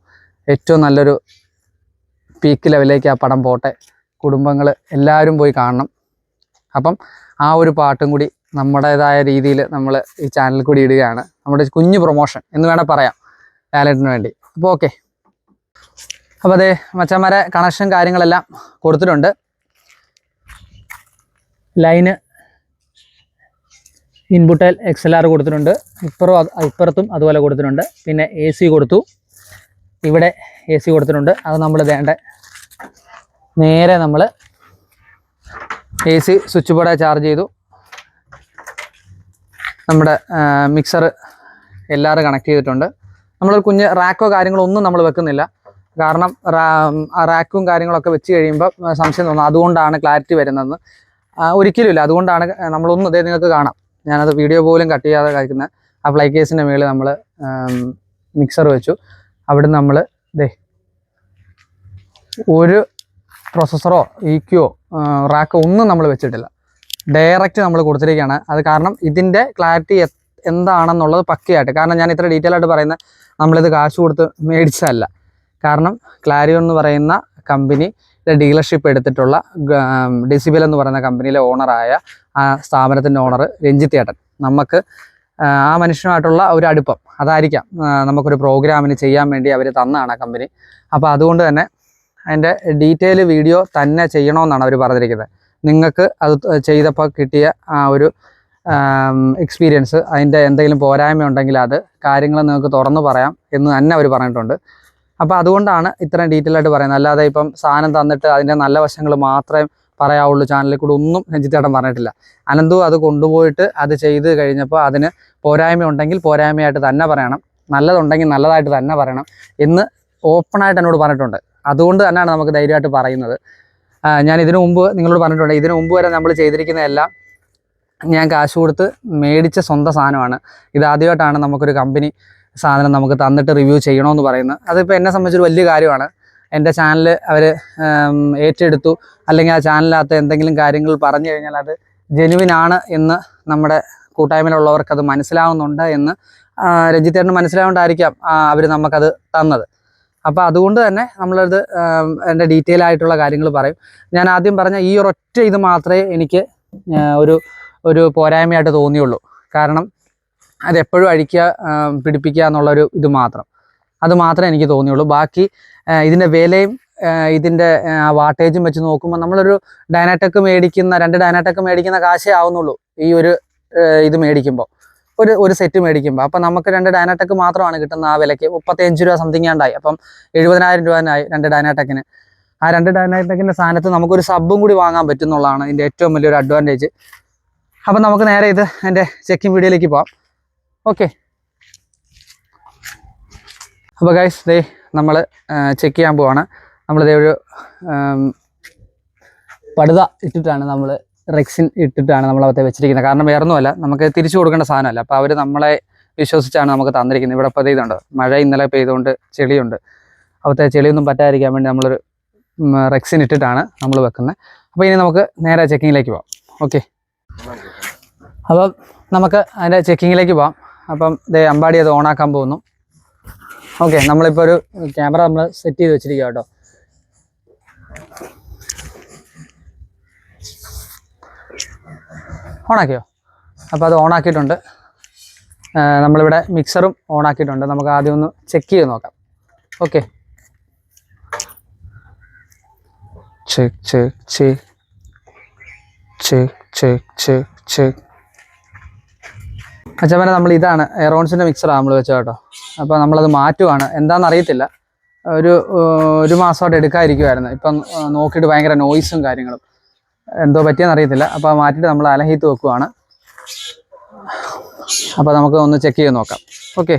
ഏറ്റവും നല്ലൊരു പീക്ക് ലെവലിലേക്ക് ആ പടം പോട്ടെ. കുടുംബങ്ങൾ എല്ലാവരും പോയി കാണണം. അപ്പം ആ ഒരു പാട്ടും കൂടി നമ്മുടേതായ രീതിയിൽ നമ്മൾ ഈ ചാനലിൽ കൂടി ഇടുകയാണ്. നമ്മുടെ കുഞ്ഞു പ്രൊമോഷൻ എന്ന് വേണേൽ പറയാം ലാലേട്ടന് വേണ്ടി. അപ്പോൾ ഓക്കെ. അപ്പോൾ അതേ മച്ചന്മാരെ കണക്ഷൻ കാര്യങ്ങളെല്ലാം കൊടുത്തിട്ടുണ്ട്. ലൈന് ഇൻപുട്ടിൽ XLR കൊടുത്തിട്ടുണ്ട്. ഇപ്പുറത്തും അതുപോലെ കൊടുത്തിട്ടുണ്ട്. പിന്നെ AC കൊടുത്തു. ഇവിടെ AC കൊടുത്തിട്ടുണ്ട്. അത് നമ്മൾ നേരെ നമ്മൾ AC സ്വിച്ച് ബോർഡ് ചാർജ് ചെയ്തു. നമ്മുടെ മിക്സർ LR കണക്ട് ചെയ്തിട്ടുണ്ട്. നമ്മളൊരു കുഞ്ഞ് റാക്കോ കാര്യങ്ങളോ ഒന്നും നമ്മൾ വെക്കുന്നില്ല. കാരണം റാക്കും കാര്യങ്ങളൊക്കെ വെച്ച് കഴിയുമ്പോൾ സംശയം തോന്നും. അതുകൊണ്ടാണ് ക്ലാരിറ്റി വരുന്നതെന്ന് ഒരിക്കലുമില്ല. അതുകൊണ്ടാണ് നമ്മളൊന്നും ഇതേ നിങ്ങൾക്ക് കാണാം. ഞാനത് വീഡിയോ പോലും കട്ട് ചെയ്യാതെ കഴിക്കുന്ന ആ ഫ്ലൈ കേസിൻ്റെ മുകളിൽ നമ്മൾ മിക്സർ വെച്ചു. അവിടുന്ന് നമ്മൾ ഒരു പ്രൊസസ്സറോ EQ റാക്കോ ഒന്നും നമ്മൾ വെച്ചിട്ടില്ല. ഡയറക്റ്റ് നമ്മൾ കൊടുത്തിരിക്കുകയാണ്. അത് കാരണം ഇതിൻ്റെ ക്ലാരിറ്റി എന്താണെന്നുള്ളത് പക്കയായിട്ട്, കാരണം ഞാൻ ഇത്ര ഡീറ്റെയിൽ ആയിട്ട് പറയുന്നത് നമ്മളിത് കാശ് കൊടുത്ത് മേടിച്ചതല്ല. കാരണം ക്ലാരിയോൺ എന്ന് പറയുന്ന കമ്പനി ഡീലർഷിപ്പ് എടുത്തിട്ടുള്ള ഡെസിബൽ എന്ന് പറയുന്ന കമ്പനിയിലെ ഓണറായ ആ സ്ഥാപനത്തിൻ്റെ ഓണർ രഞ്ജിത്ത് ഏട്ടൻ, നമുക്ക് ആ മനുഷ്യനുമായിട്ടുള്ള ഒരു അടുപ്പം അതായിരിക്കാം നമുക്കൊരു പ്രോഗ്രാമിന് ചെയ്യാൻ വേണ്ടി അവർ തന്നതാണ് ആ കമ്പനി. അപ്പോൾ അതുകൊണ്ട് തന്നെ അതിൻ്റെ ഡീറ്റെയിൽ വീഡിയോ തന്നെ ചെയ്യണമെന്നാണ് അവർ പറഞ്ഞിരിക്കുന്നത്. നിങ്ങൾക്ക് അത് ചെയ്തപ്പോൾ കിട്ടിയ ആ ഒരു എക്സ്പീരിയൻസ്, അതിൻ്റെ എന്തെങ്കിലും പോരായ്മ ഉണ്ടെങ്കിൽ അത് കാര്യങ്ങൾ നിങ്ങൾക്ക് തുറന്നു പറയാം എന്ന് തന്നെ അവർ പറഞ്ഞിട്ടുണ്ട്. അപ്പോൾ അതുകൊണ്ടാണ് ഇത്രയും ഡീറ്റെയിൽ ആയിട്ട് പറയുന്നത്. അല്ലാതെ ഇപ്പം സാധനം തന്നിട്ട് അതിൻ്റെ നല്ല വശങ്ങൾ മാത്രമേ പറയാവുള്ളൂ ചാനലിൽ കൂടെ ഒന്നും രഞ്ജിത്തേട്ടൻ പറഞ്ഞിട്ടില്ല. അനന്തു അത് കൊണ്ടുപോയിട്ട് അത് ചെയ്ത് കഴിഞ്ഞപ്പോൾ അതിന് പോരായ്മ ഉണ്ടെങ്കിൽ പോരായ്മയായിട്ട് തന്നെ പറയണം, നല്ലതുണ്ടെങ്കിൽ നല്ലതായിട്ട് തന്നെ പറയണം എന്ന് ഓപ്പണായിട്ട് എന്നോട് പറഞ്ഞിട്ടുണ്ട്. അതുകൊണ്ട് തന്നെയാണ് നമുക്ക് ധൈര്യമായിട്ട് പറയുന്നത്. ഞാൻ ഇതിനു മുമ്പ് നിങ്ങളോട് പറഞ്ഞിട്ടുണ്ട്, ഇതിനു മുമ്പ് വരെ നമ്മൾ ചെയ്തിരിക്കുന്നതെല്ലാം ഞാൻ കാശ് കൊടുത്ത് മേടിച്ച സ്വന്തം സാധനമാണ്. ഇതാദ്യമായിട്ടാണ് നമുക്കൊരു കമ്പനി സാധനം നമുക്ക് തന്നിട്ട് റിവ്യൂ ചെയ്യണമെന്ന് പറയുന്നത്. അതിപ്പോൾ എന്നെ സംബന്ധിച്ചൊരു വലിയ കാര്യമാണ്. എൻ്റെ ചാനൽ അവർ ഏറ്റെടുത്തു, അല്ലെങ്കിൽ ആ ചാനലിനകത്ത് എന്തെങ്കിലും കാര്യങ്ങൾ പറഞ്ഞു കഴിഞ്ഞാൽ അത് ജെനുവിൻ ആണ് എന്ന് നമ്മുടെ കൂട്ടായ്മയിലുള്ളവർക്ക് അത് മനസ്സിലാവുന്നുണ്ട് എന്ന് രഞ്ജിത്തേട്ടന് മനസ്സിലായതുകൊണ്ടായിരിക്കാം അവർ നമുക്കത് തന്നത്. അപ്പോൾ അതുകൊണ്ട് തന്നെ നമ്മളത് എൻ്റെ ഡീറ്റെയിൽ ആയിട്ടുള്ള കാര്യങ്ങൾ പറയും. ഞാൻ ആദ്യം പറഞ്ഞ ഈ ഒരൊറ്റ ഇത് മാത്രമേ എനിക്ക് ഒരു പോരായ്മയായിട്ട് തോന്നിയുള്ളൂ. കാരണം അതെപ്പോഴും അഴിക്കുക പിടിപ്പിക്കുക എന്നുള്ളൊരു ഇത് മാത്രം, അത് മാത്രമേ എനിക്ക് തോന്നിയുള്ളൂ. ബാക്കി ഇതിൻ്റെ വിലയും ഇതിൻ്റെ വാട്ടേജും വെച്ച് നോക്കുമ്പോൾ നമ്മളൊരു ഡൈനാടെക് മേടിക്കുന്ന 2 ഡൈനാടെക് മേടിക്കുന്ന കാശേ ആവുന്നുള്ളൂ ഈ ഒരു ഇത് മേടിക്കുമ്പോൾ, ഒരു സെറ്റ് മേടിക്കുമ്പോൾ. അപ്പം നമുക്ക് 2 ഡൈനാടെക് മാത്രമാണ് കിട്ടുന്ന ആ വിലയ്ക്ക് 35 രൂപ സംതിങ് ആണ്ടായി. അപ്പം 70,000 രൂപനായി 2 ഡൈനാടെക്കിന്. ആ 2 ഡൈനാടെക്കിൻ്റെ സ്ഥാനത്ത് നമുക്കൊരു സബ്ബും കൂടി വാങ്ങാൻ പറ്റും എന്നുള്ളതാണ് ഇതിൻ്റെ ഏറ്റവും വലിയൊരു അഡ്വാൻറ്റേജ്. അപ്പം നമുക്ക് നേരെ എൻ്റെ ചെക്കിങ് വീഡിയോയിലേക്ക് പോകാം. ഓക്കെ. അപ്പോൾ ഗൈസ് ദേ നമ്മൾ ചെക്ക് ചെയ്യാൻ പോവാണ്. നമ്മളിതേ ഒരു പടുത ഇട്ടിട്ടാണ്, നമ്മൾ റെക്സിൻ ഇട്ടിട്ടാണ് നമ്മളകത്തെ വെച്ചിരിക്കുന്നത്. കാരണം വേറൊന്നുമല്ല, നമുക്ക് തിരിച്ചു കൊടുക്കേണ്ട സാധനമല്ല. അപ്പോൾ അവർ നമ്മളെ വിശ്വസിച്ചാണ് നമുക്ക് തന്നിരിക്കുന്നത്. ഇവിടെ ഇപ്പോൾ ഇതുണ്ട്, മഴ ഇന്നലെ പെയ്തുകൊണ്ട് ചെളിയുണ്ട്. അവിടുത്തെ ചെളിയൊന്നും പറ്റാതിരിക്കാൻ വേണ്ടി നമ്മളൊരു റെക്സിൻ ഇട്ടിട്ടാണ് നമ്മൾ വെക്കുന്നത്. അപ്പോൾ ഇനി നമുക്ക് നേരെ ചെക്കിങ്ങിലേക്ക് പോകാം. ഓക്കെ. അപ്പം നമുക്ക് അതിൻ്റെ ചെക്കിങ്ങിലേക്ക് പോകാം. അപ്പം ദേ അമ്പാടി അത് ഓണാക്കാൻ പോകുന്നു. ഓക്കെ. നമ്മളിപ്പോൾ ഒരു ക്യാമറ നമ്മൾ സെറ്റ് ചെയ്ത് വെച്ചിരിക്കുക കേട്ടോ. ഓണാക്കിയോ? അപ്പോൾ അത് ഓണാക്കിയിട്ടുണ്ട്. നമ്മളിവിടെ മിക്സറും ഓണാക്കിയിട്ടുണ്ട്. നമുക്ക് ആദ്യം ഒന്ന് ചെക്ക് ചെയ്ത് നോക്കാം. Okay. Check check check check check check check. അച്ഛമ്മനെ നമ്മൾ ഇതാണ് എയറോൺസിൻ്റെ മിക്സറാണ് നമ്മൾ വെച്ചത് കേട്ടോ. അപ്പോൾ നമ്മളത് മാറ്റുവാണ്. എന്താണെന്ന് അറിയത്തില്ല, ഒരു മാസമായിട്ട് എടുക്കാതിരിക്കുമായിരുന്നു. ഇപ്പം നോക്കിയിട്ട് ഭയങ്കര നോയ്സും കാര്യങ്ങളും എന്തോ പറ്റിയെന്ന് അറിയത്തില്ല. അപ്പോൾ മാറ്റിയിട്ട് നമ്മൾ അലഹീത്ത് വെക്കുവാണ്. അപ്പോൾ നമുക്ക് ഒന്ന് ചെക്ക് ചെയ്ത് നോക്കാം. ഓക്കെ.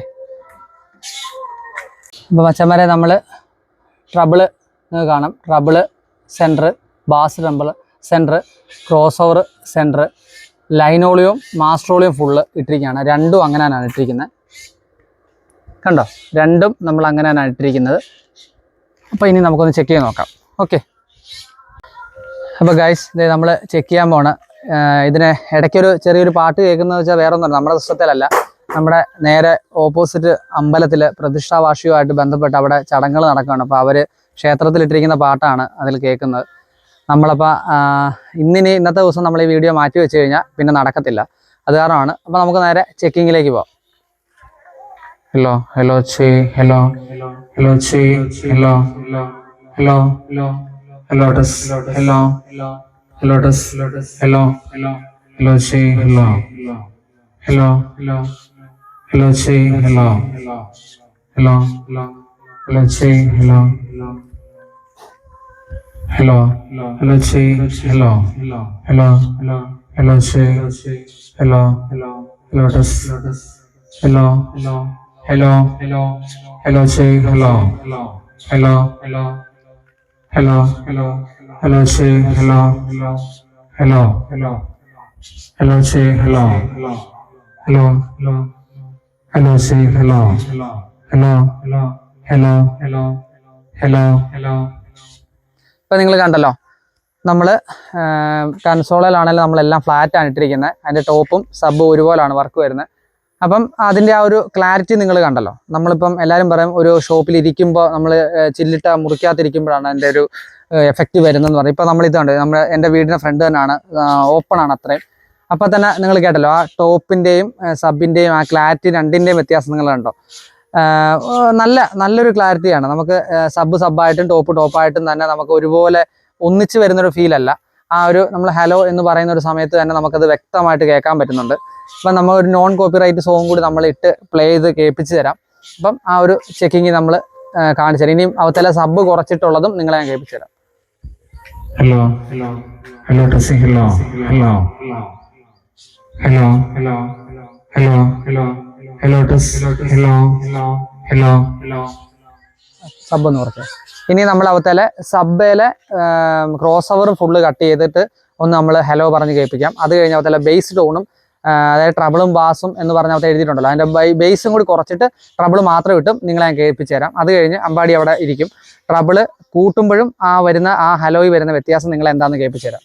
അപ്പോൾ മച്ചന്മാരെ നമ്മൾ ട്രബിള് കാണാം. Treble centre, bass treble centre, crossover centre, ലൈനോളിയും മാസ്ട്രോളിയും ഫുള്ള് ഇട്ടിരിക്കുകയാണ്. രണ്ടും അങ്ങനെയാണ് ഇട്ടിരിക്കുന്നത്. കണ്ടോ, രണ്ടും നമ്മൾ അങ്ങനെയാണ് ഇട്ടിരിക്കുന്നത്. അപ്പോൾ ഇനി നമുക്കൊന്ന് ചെക്ക് ചെയ്ത് നോക്കാം. ഓക്കെ. അപ്പോൾ ഗൈസ് ഇത് നമ്മൾ ചെക്ക് ചെയ്യാൻ പോണ്. ഇതിന് ഇടയ്ക്കൊരു ചെറിയൊരു പാട്ട് കേൾക്കുന്നത് വെച്ചാൽ വേറെ ഒന്നുമല്ല, നമ്മുടെ സിസ്റ്റത്തിലല്ല, നമ്മുടെ നേരെ ഓപ്പോസിറ്റ് അമ്പലത്തിൽ പ്രതിഷ്ഠാവാർഷികമായിട്ട് ബന്ധപ്പെട്ട് അവിടെ ചടങ്ങുകൾ നടക്കുകയാണ്. അപ്പോൾ അവർ ക്ഷേത്രത്തിലിട്ടിരിക്കുന്ന പാട്ടാണ് അതിൽ കേൾക്കുന്നത്. നമ്മളപ്പോൾ ഇന്നത്തെ ദിവസം നമ്മൾ ഈ വീഡിയോ മാറ്റി വെച്ച് കഴിഞ്ഞാൽ പിന്നെ നടക്കത്തില്ല. അത് കാരണമാണ്. അപ്പോൾ നമുക്ക് നേരെ ചെക്കിങ്ങിലേക്ക് പോകാം. ഹലോ ഹലോ ചേ ഹലോ ഹലോ ചേ hello hello hello test hello hello test hello hello ചേ ഹലോ ഹലോ ഹലോ ചേ ഹലോ ഹലോ ഹലോ ചേ ഹലോ ഹലോ ഹലോ ചേ ഹലോ ഹലോ ഹലോ ചേ hello hello test hello hello hello ചേ hello hello hello hello ചേ hello hello hello ചേ hello hello hello ചേ hello hello hello hello. ഇപ്പം നിങ്ങൾ കണ്ടല്ലോ, നമ്മൾ കൺസോളിലാണെങ്കിലും നമ്മളെല്ലാം ഫ്ലാറ്റാണ് ഇട്ടിരിക്കുന്നത്. അതിൻ്റെ ടോപ്പും സബും ഒരുപോലാണ് വർക്ക് വരുന്നത്. അപ്പം അതിൻ്റെ ആ ഒരു ക്ലാരിറ്റി നിങ്ങൾ കണ്ടല്ലോ. നമ്മളിപ്പം എല്ലാവരും പറയും ഒരു ഷോപ്പിൽ ഇരിക്കുമ്പോൾ നമ്മൾ ചില്ലിട്ട മുറിക്കാതിരിക്കുമ്പോഴാണ് അതിൻ്റെ ഒരു എഫക്റ്റ് വരുന്നതെന്ന് പറയും. ഇപ്പോൾ നമ്മളിതുണ്ട്, എൻ്റെ വീടിൻ്റെ ഫ്രണ്ട് തന്നെയാണ്, ഓപ്പണാണ് അത്രയും. അപ്പോൾ തന്നെ നിങ്ങൾ കേട്ടല്ലോ, ആ ടോപ്പിൻ്റെയും സബിൻ്റെയും ആ ക്ലാരിറ്റി രണ്ടിൻ്റെയും വ്യത്യാസം നിങ്ങൾ കണ്ടോ. നല്ലൊരു ക്ലാരിറ്റിയാണ്. നമുക്ക് സബ്ബായിട്ടും ടോപ്പായിട്ടും തന്നെ നമുക്ക് ഒരുപോലെ ഒന്നിച്ച് വരുന്നൊരു ഫീലല്ല. ആ ഒരു നമ്മൾ ഹലോ എന്ന് പറയുന്ന ഒരു സമയത്ത് തന്നെ നമുക്കത് വ്യക്തമായിട്ട് കേൾക്കാൻ പറ്റുന്നുണ്ട്. അപ്പം നമ്മൾ ഒരു നോൺ കോപ്പിറൈറ്റ് സോങ് കൂടി നമ്മൾ ഇട്ട് പ്ലേ ചെയ്ത് കേൾപ്പിച്ച് തരാം. അപ്പം ആ ഒരു ചെക്കിങ് നമ്മൾ കാണിച്ചു തരാം. ഇനിയും അവത്തല സബ് കുറച്ചിട്ടുള്ളതും നിങ്ങളെ ഞാൻ കേൾപ്പിച്ചു തരാം. Hello hello hello test hello hello hello hello hello hello hello test hello hello hello sub എന്ന് കുറച്ച്. ഇനി നമ്മൾ അവത്തല സബ്ബയിലെ ക്രോസ് ഓവർ ഫുള്ള് കട്ട് ചെയ്തിട്ട് ഒന്ന് നമ്മൾ ഹലോ പറഞ്ഞ് കേൾപ്പിക്കാം. അത് കഴിഞ്ഞ് അവത്തല ബേസ് ടോണും അതായത് ട്രബിളും ബാസും എന്ന് പറഞ്ഞ അവിടെ എഴുതിയിട്ടുണ്ടല്ലോ, അതിൻ്റെ ബേസും കൂടി കുറച്ചിട്ട് ട്രബിൾ മാത്രം ഇട്ടും നിങ്ങളെ ഞാൻ കേൾപ്പിച്ചു തരാം. അത് കഴിഞ്ഞ് അമ്പാടി അവിടെ ഇരിക്കും. ട്രബിള് കൂട്ടുമ്പോഴും ആ ഹലോയിൽ വരുന്ന വ്യത്യാസം നിങ്ങൾ എന്താണെന്ന് കേൾപ്പിച്ചു തരാം.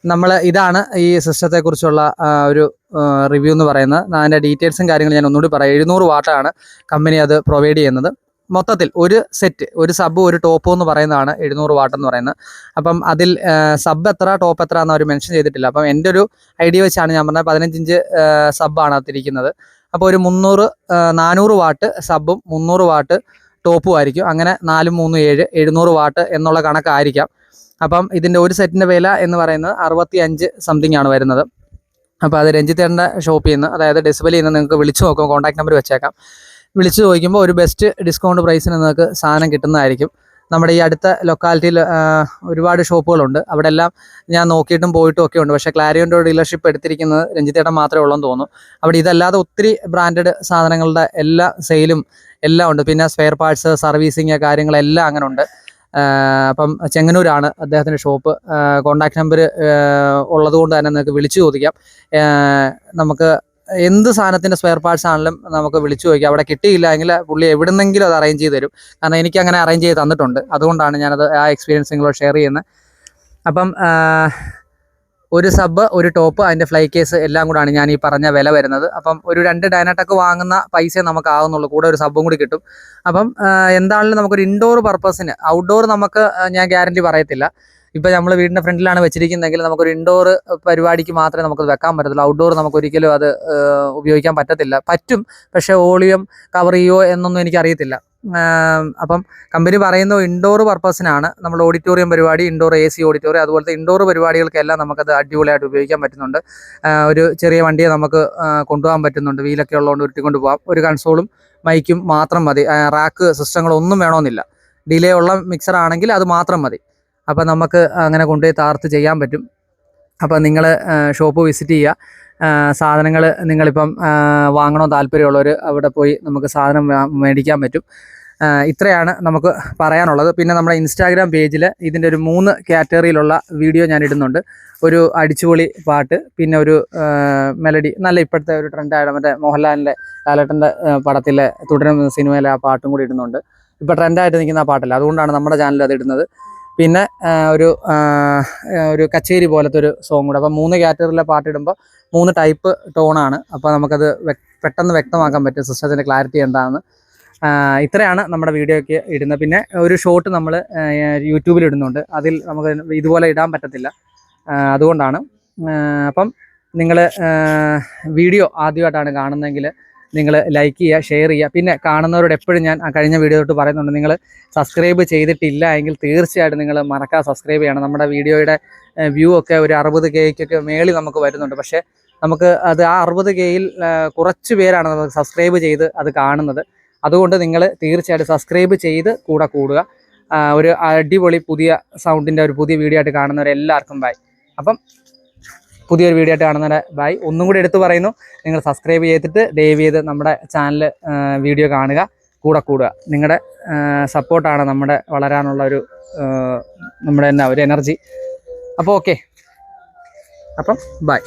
ഇതാണ് ഈ സിസ്റ്റത്തെക്കുറിച്ചുള്ള ഒരു റിവ്യൂ എന്ന് പറയുന്നത്. അതിൻ്റെ ഡീറ്റെയിൽസും കാര്യങ്ങളും ഞാൻ ഒന്നുകൂടി പറയാം. 700 വാട്ടാണ് കമ്പനി അത് പ്രൊവൈഡ് ചെയ്യുന്നത്. മൊത്തത്തിൽ ഒരു സെറ്റ്, ഒരു സബ് ഒരു ടോപ്പോ എന്ന് പറയുന്നതാണ് 700 വാട്ട് എന്ന് പറയുന്നത്. അപ്പം അതിൽ സബ് എത്ര ടോപ്പ് എത്ര എന്ന് അവർ മെൻഷൻ ചെയ്തിട്ടില്ല. അപ്പം എൻ്റെ ഒരു ഐഡിയ വെച്ചാണ് ഞാൻ പറഞ്ഞത് 15 ഇഞ്ച് സബ്ബാണ് അതിരിക്കുന്നത്. അപ്പോൾ ഒരു 400 വാട്ട് സബും 300 വാട്ട് ടോപ്പും ആയിരിക്കും. അങ്ങനെ 4 3 7 700 വാട്ട് എന്നുള്ള കണക്കായിരിക്കാം. അപ്പം ഇതിൻ്റെ ഒരു സെറ്റിൻ്റെ വില എന്ന് പറയുന്നത് 65 സംതിങ് ആണ് വരുന്നത്. അപ്പോൾ അത് രഞ്ജിത്തേട്ടൻ്റെ ഷോപ്പിൽ നിന്ന്, അതായത് ഡെസിബലിൽ നിന്ന് നിങ്ങൾക്ക് വിളിച്ചു നോക്കാം. കോൺടാക്ട് നമ്പർ വെച്ചേക്കാം. വിളിച്ചു ചോദിക്കുമ്പോൾ ഒരു ബെസ്റ്റ് ഡിസ്കൗണ്ട് പ്രൈസിന് നിങ്ങൾക്ക് സാധനം കിട്ടുന്നതായിരിക്കും. നമ്മുടെ ഈ അടുത്ത ലൊക്കാലിറ്റിയിൽ ഒരുപാട് ഷോപ്പുകളുണ്ട്. അവിടെ എല്ലാം ഞാൻ നോക്കിയിട്ടും പോയിട്ടും ഒക്കെ ഉണ്ട്. പക്ഷേ ക്ലാരിയോൻ്റെ ഡീലർഷിപ്പ് എടുത്തിരിക്കുന്നത് രഞ്ജിത്തേട്ടൻ മാത്രമേ ഉള്ളൂ എന്ന് തോന്നുന്നു. അവിടെ ഇതല്ലാതെ ഒത്തിരി ബ്രാൻഡഡ് സാധനങ്ങളുടെ എല്ലാ സെയിലും എല്ലാം ഉണ്ട്. പിന്നെ സ്പെയർ പാർട്സ്, സർവീസിങ് കാര്യങ്ങളെല്ലാം അങ്ങനെ ഉണ്ട്. അപ്പം ചെങ്ങന്നൂരാണ് അദ്ദേഹത്തിൻ്റെ ഷോപ്പ്. കോൺടാക്ട് നമ്പർ ഉള്ളതുകൊണ്ട് തന്നെ നിങ്ങൾക്ക് വിളിച്ചു ചോദിക്കാം. നമുക്ക് എന്ത് സാധനത്തിൻ്റെ സ്പെയർ പാർട്സ് ആണെങ്കിലും നമുക്ക് വിളിച്ചു ചോദിക്കാം. അവിടെ കിട്ടിയില്ല എങ്കിൽ പുള്ളി എവിടുന്നെങ്കിലും അത് അറേഞ്ച് ചെയ്ത് തരും. കാരണം എനിക്ക് അങ്ങനെ അറേഞ്ച് ചെയ്ത് തന്നിട്ടുണ്ട്. അതുകൊണ്ടാണ് ഞാനത് ആ എക്സ്പീരിയൻസ് നിങ്ങളോട് ഷെയർ ചെയ്യുന്നത്. അപ്പം ഒരു സബ്, ഒരു ടോപ്പ്, അതിൻ്റെ ഫ്ലൈ കേസ് എല്ലാം കൂടാണ് ഞാൻ ഈ പറഞ്ഞ വില വരുന്നത്. അപ്പം ഒരു 2 ഡൈനാടെക് വാങ്ങുന്ന പൈസ നമുക്ക് ആകുന്നുള്ളൂ. കൂടെ ഒരു സബും കൂടി കിട്ടും. അപ്പം എന്താണെങ്കിലും നമുക്കൊരു ഇൻഡോർ പർപ്പസിന്, ഔട്ട്ഡോർ നമുക്ക് ഞാൻ ഗ്യാരണ്ടി പറയത്തില്ല. ഇപ്പോൾ നമ്മൾ വീടിൻ്റെ ഫ്രണ്ടിലാണ് വെച്ചിരിക്കുന്നതെങ്കിൽ നമുക്കൊരു ഇൻഡോർ പരിപാടിക്ക് മാത്രമേ നമുക്കത് വെക്കാൻ പറ്റത്തുള്ളൂ. ഔട്ട്ഡോർ നമുക്ക് ഒരിക്കലും അത് ഉപയോഗിക്കാൻ പറ്റത്തില്ല. പറ്റും, പക്ഷേ വോളിയം കവർ ചെയ്യുമോ എന്നൊന്നും എനിക്കറിയത്തില്ല. അപ്പം കമ്പനി പറയുന്നു ഇൻഡോർ പർപ്പസിനാണ്. നമ്മൾ ഓഡിറ്റോറിയം പരിപാടി, ഇൻഡോർ AC ഓഡിറ്റോറിയം, അതുപോലത്തെ ഇൻഡോർ പരിപാടികൾക്കെല്ലാം നമുക്കത് അടിപൊളിയായിട്ട് ഉപയോഗിക്കാൻ പറ്റുന്നുണ്ട്. ഒരു ചെറിയ വണ്ടിയെ നമുക്ക് കൊണ്ടുപോകാൻ പറ്റുന്നുണ്ട്. വീലൊക്കെ ഉള്ളതുകൊണ്ട് ഉരുട്ടിക്കൊണ്ട് പോകാം. ഒരു കൺസോളും മൈക്കും മാത്രം മതി. റാക്ക് സിസ്റ്റങ്ങളൊന്നും വേണമെന്നില്ല. ഡിലേ ഉള്ള മിക്സർ ആണെങ്കിൽ അത് മാത്രം മതി. അപ്പം നമുക്ക് അങ്ങനെ കൊണ്ടുപോയി താർത്ത് ചെയ്യാൻ പറ്റും. അപ്പോൾ നിങ്ങൾ ഷോപ്പ് വിസിറ്റ് ചെയ്യുക. സാധനങ്ങൾ നിങ്ങളിപ്പം വാങ്ങണോ താല്പര്യമുള്ളവർ അവിടെ പോയി നമുക്ക് സാധനം മേടിക്കാൻ പറ്റും. ഇത്രയാണ് നമുക്ക് പറയാനുള്ളത്. പിന്നെ നമ്മുടെ ഇൻസ്റ്റാഗ്രാം പേജിൽ ഇതിൻ്റെ ഒരു 3 കാറ്റഗറിയിലുള്ള വീഡിയോ ഞാൻ ഇടുന്നുണ്ട്. ഒരു അടിച്ചുപൊളി പാട്ട്, പിന്നെ ഒരു മെലഡി, നല്ല ഇപ്പോഴത്തെ ഒരു ട്രെൻഡായിട്ട് മറ്റേ മോഹൻലാലിൻ്റെ ലാലേട്ടൻ്റെ പടത്തിലെ തുടരും സിനിമയിലെ ആ പാട്ടും കൂടി ഇടുന്നുണ്ട്. ഇപ്പോൾ ട്രെൻഡായിട്ട് നിൽക്കുന്ന ആ പാട്ടല്ല, അതുകൊണ്ടാണ് നമ്മുടെ ചാനലിൽ അത് ഇടുന്നത്. പിന്നെ ഒരു കച്ചേരി പോലത്തെ ഒരു സോങ് കൂടെ. അപ്പം 3 കാറ്റഗറിയിലെ പാട്ടിടുമ്പോൾ 3 ടൈപ്പ് ടോണാണ്. അപ്പോൾ നമുക്കത് പെട്ടെന്ന് വ്യക്തമാക്കാൻ പറ്റും സിസ്റ്റത്തിൻ്റെ ക്ലാരിറ്റി എന്താണെന്ന്. ഇത്രയാണ് നമ്മുടെ വീഡിയോയ്ക്ക് ഇടുന്നത്. പിന്നെ ഒരു ഷോട്ട് നമ്മൾ യൂട്യൂബിൽ ഇടുന്നുണ്ട്. അതിൽ നമുക്ക് ഇതുപോലെ ഇടാൻ പറ്റത്തില്ല, അതുകൊണ്ടാണ്. അപ്പം നിങ്ങൾ വീഡിയോ ആദ്യമായിട്ടാണ് കാണുന്നതെങ്കിൽ നിങ്ങൾ ലൈക്ക് ചെയ്യുക, ഷെയർ ചെയ്യുക. പിന്നെ കാണുന്നവരോട് എപ്പോഴും ഞാൻ കഴിഞ്ഞ വീഡിയോ തൊട്ട് പറയുന്നുണ്ട്, നിങ്ങൾ സബ്സ്ക്രൈബ് ചെയ്തിട്ടില്ല എങ്കിൽ തീർച്ചയായിട്ടും നിങ്ങൾ മറക്കാതെ സബ്സ്ക്രൈബ് ചെയ്യണം. നമ്മുടെ വീഡിയോയുടെ വ്യൂ ഒക്കെ ഒരു 60Kക്കൊക്കെ മേളിൽ നമുക്ക് വരുന്നുണ്ട്. പക്ഷേ നമുക്ക് അത് ആ 60Kയിൽ കുറച്ച് പേരാണ് നമുക്ക് സബ്സ്ക്രൈബ് ചെയ്ത് അത് കാണുന്നത്. അതുകൊണ്ട് നിങ്ങൾ തീർച്ചയായിട്ടും സബ്സ്ക്രൈബ് ചെയ്ത് കൂടെ കൂടുക. ഒരു അടിപൊളി പുതിയ സൗണ്ടിൻ്റെ ഒരു പുതിയ വീഡിയോ ആയിട്ട് കാണുന്നവരെല്ലാവർക്കും ബൈ. അപ്പം പുതിയൊരു വീഡിയോ ആയിട്ട് കാണുന്നവരെ ബൈ. ഒന്നും കൂടി എടുത്തു പറയുന്നു, നിങ്ങൾ സബ്സ്ക്രൈബ് ചെയ്തിട്ട് ദയവ് ചെയ്ത് നമ്മുടെ ചാനൽ വീഡിയോ കാണുക, കൂടെ കൂടുക. നിങ്ങളുടെ സപ്പോർട്ടാണ് നമ്മുടെ വളരാനുള്ള നമ്മുടെ ഒരു എനർജി. അപ്പോൾ ഓക്കെ, അപ്പം ബൈ.